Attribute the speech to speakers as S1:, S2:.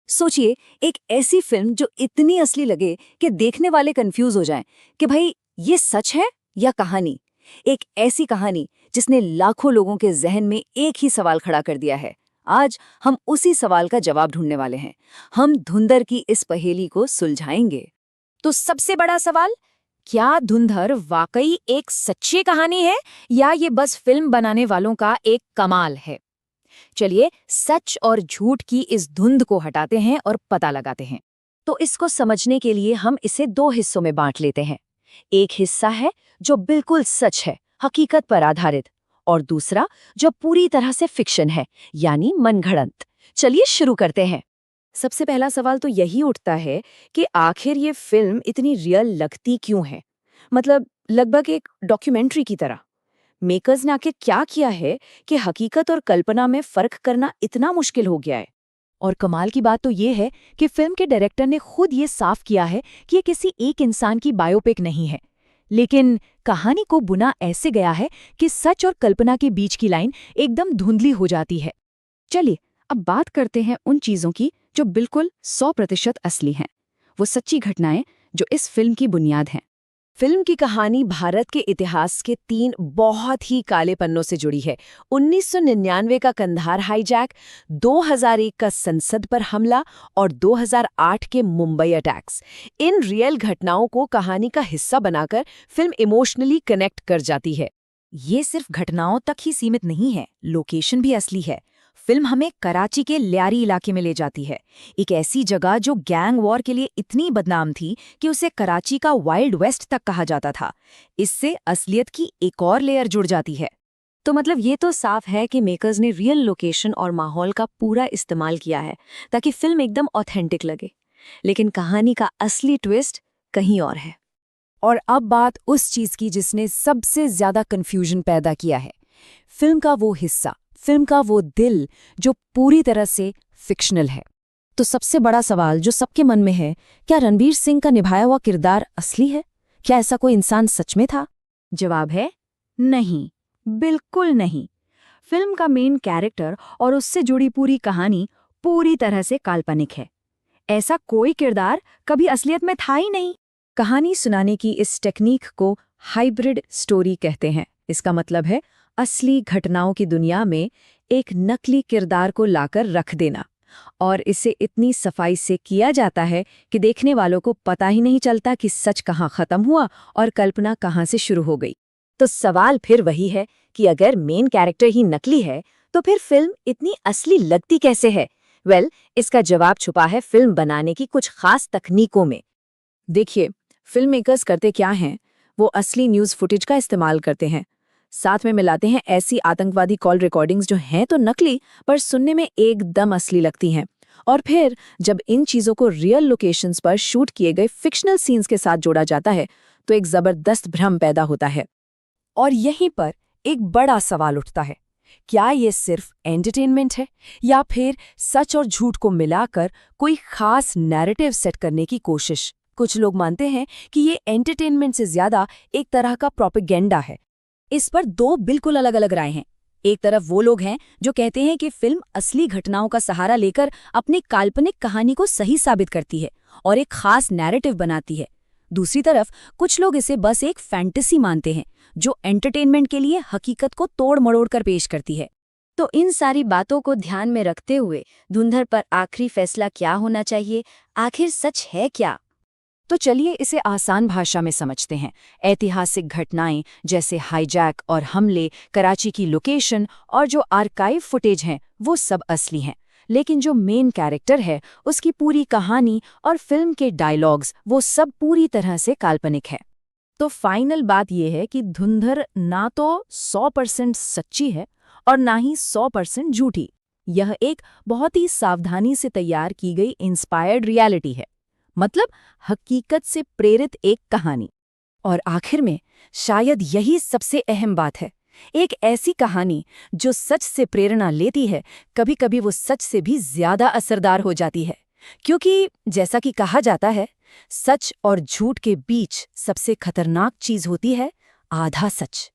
S1: सोचिए, एक ऐसी फिल्म जो इतनी असली लगे कि देखने वाले कंफ्यूज हो जाएं कि भाई ये सच है या कहानी। एक ऐसी कहानी जिसने लाखों लोगों के जहन में एक ही सवाल खड़ा कर दिया है। आज हम उसी सवाल का जवाब ढूंढने वाले हैं। हम धुंधर की इस पहेली को सुलझाएंगे।
S2: तो सबसे बड़ा सवाल, क्या धुंधर वाकई एक सच्ची कहानी है या ये बस फिल्म बनाने वालों का एक कमाल है? चलिए सच और झूठ की इस धुंध को हटाते हैं और पता लगाते हैं।
S1: तो इसको समझने के लिए हम इसे दो हिस्सों में बांट लेते हैं। एक हिस्सा है जो बिल्कुल सच है, हकीकत पर आधारित, और दूसरा जो पूरी तरह से फिक्शन है, यानी मनगढ़ंत। चलिए शुरू करते हैं।
S2: सबसे पहला सवाल तो यही उठता है कि आखिर ये फिल्म इतनी रियल लगती क्यों है? मतलब लगभग एक डॉक्यूमेंट्री की तरह। मेकर्स ने आखिर क्या किया है कि हकीकत और कल्पना में फर्क करना इतना मुश्किल हो गया है?
S3: और कमाल की बात तो ये है कि फिल्म के डायरेक्टर ने खुद ये साफ किया है कि ये किसी एक इंसान की बायोपिक नहीं है, लेकिन कहानी को बुना ऐसे गया है कि सच और कल्पना के बीच की लाइन एकदम धुंधली हो जाती है।
S2: चलिए अब बात करते हैं उन चीजों की जो बिल्कुल 100% असली हैं, वो सच्ची घटनाएं जो इस फिल्म की बुनियाद हैं।
S1: फिल्म की कहानी भारत के इतिहास के 3 बहुत ही काले पन्नों से जुड़ी है। 1999 का कंधार हाईजैक, 2001 का संसद पर हमला और 2008 के मुंबई अटैक्स। इन रियल घटनाओं को कहानी का हिस्सा बनाकर फिल्म इमोशनली कनेक्ट कर जाती है।
S3: ये सिर्फ घटनाओं तक ही सीमित नहीं है, लोकेशन भी असली है। फिल्म हमें कराची के ल्यारी इलाके में ले जाती है, एक ऐसी जगह जो गैंग वॉर के लिए इतनी बदनाम थी कि उसे कराची का वाइल्ड वेस्ट तक कहा जाता था। इससे असलियत की एक और लेयर जुड़ जाती है।
S1: तो मतलब ये तो साफ है कि मेकर्स ने रियल लोकेशन और माहौल का पूरा इस्तेमाल किया है ताकि फिल्म एकदम ऑथेंटिक लगे। लेकिन कहानी का असली ट्विस्ट कहीं और है।
S3: और अब बात उस चीज की जिसने सबसे ज्यादा कंफ्यूजन पैदा किया है। फिल्म का वो हिस्सा, फिल्म का वो दिल जो पूरी तरह से फिक्शनल है। तो सबसे बड़ा सवाल जो सबके मन में है, क्या रणवीर सिंह का निभाया हुआ किरदार असली है? क्या ऐसा कोई इंसान सच में था?
S2: जवाब है नहीं, बिल्कुल नहीं। फिल्म का मेन कैरेक्टर और उससे जुड़ी पूरी कहानी पूरी तरह से काल्पनिक है। ऐसा कोई किरदार कभी असलियत में था ही नहीं। कहानी सुनाने की इस टेक्निक को हाइब्रिड स्टोरी कहते हैं। इसका मतलब है असली घटनाओं की दुनिया में एक नकली किरदार को लाकर रख देना, और इसे इतनी सफाई से किया जाता है कि देखने वालों को पता ही नहीं चलता कि सच कहाँ खत्म हुआ और कल्पना कहाँ से शुरू हो गई।
S1: तो सवाल फिर वही है कि अगर मेन कैरेक्टर ही नकली है तो फिर फिल्म इतनी असली लगती कैसे है? इसका जवाब छुपा है फिल्म बनाने की कुछ खास तकनीकों में।
S2: देखिए, फिल्म मेकर्स करते क्या हैं, वो असली न्यूज़ फुटेज का इस्तेमाल करते हैं। साथ में मिलाते हैं ऐसी आतंकवादी कॉल रिकॉर्डिंग्स जो हैं तो नकली पर सुनने में एकदम असली लगती हैं। और फिर जब इन चीज़ों को रियल लोकेशंस पर शूट किए गए फिक्शनल सीन्स के साथ जोड़ा जाता है तो एक ज़बरदस्त भ्रम पैदा होता है।
S3: और यहीं पर एक बड़ा सवाल उठता है, क्या ये सिर्फ एंटरटेनमेंट है या फिर सच और झूठ को मिलाकर कोई खास नैरेटिव सेट करने की कोशिश? कुछ लोग मानते हैं कि ये एंटरटेनमेंट से ज्यादा एक तरह का प्रोपेगेंडा है। इस पर दो बिल्कुल अलग अलग राय हैं। एक तरफ वो लोग हैं जो कहते हैं कि फिल्म असली घटनाओं का सहारा लेकर अपनी काल्पनिक कहानी को सही साबित करती है और एक खास नैरेटिव बनाती है। दूसरी तरफ कुछ लोग इसे बस एक फैंटेसी मानते हैं जो एंटरटेनमेंट के लिए हकीकत को तोड़ मरोड़ कर पेश करती है।
S1: तो इन सारी बातों को ध्यान में रखते हुए धुंधर पर आखिरी फैसला क्या होना चाहिए? आखिर सच है क्या?
S3: तो चलिए इसे आसान भाषा में समझते हैं। ऐतिहासिक घटनाएं जैसे हाईजैक और हमले, कराची की लोकेशन और जो आर्काइव फुटेज हैं वो सब असली हैं, लेकिन जो मेन कैरेक्टर है उसकी पूरी कहानी और फिल्म के डायलॉग्स वो सब पूरी तरह से काल्पनिक है।
S2: तो फाइनल बात यह है कि धुंधर ना तो 100% सच्ची है और ना ही 100% झूठी। यह एक बहुत ही सावधानी से तैयार की गई इंस्पायर्ड रियलिटी है, मतलब हकीकत से प्रेरित एक कहानी।
S3: और आखिर में शायद यही सबसे अहम बात है, एक ऐसी कहानी जो सच से प्रेरणा लेती है, कभी-कभी वो सच से भी ज्यादा असरदार हो जाती है। क्योंकि जैसा कि कहा जाता है, सच और झूठ के बीच सबसे खतरनाक चीज होती है आधा सच।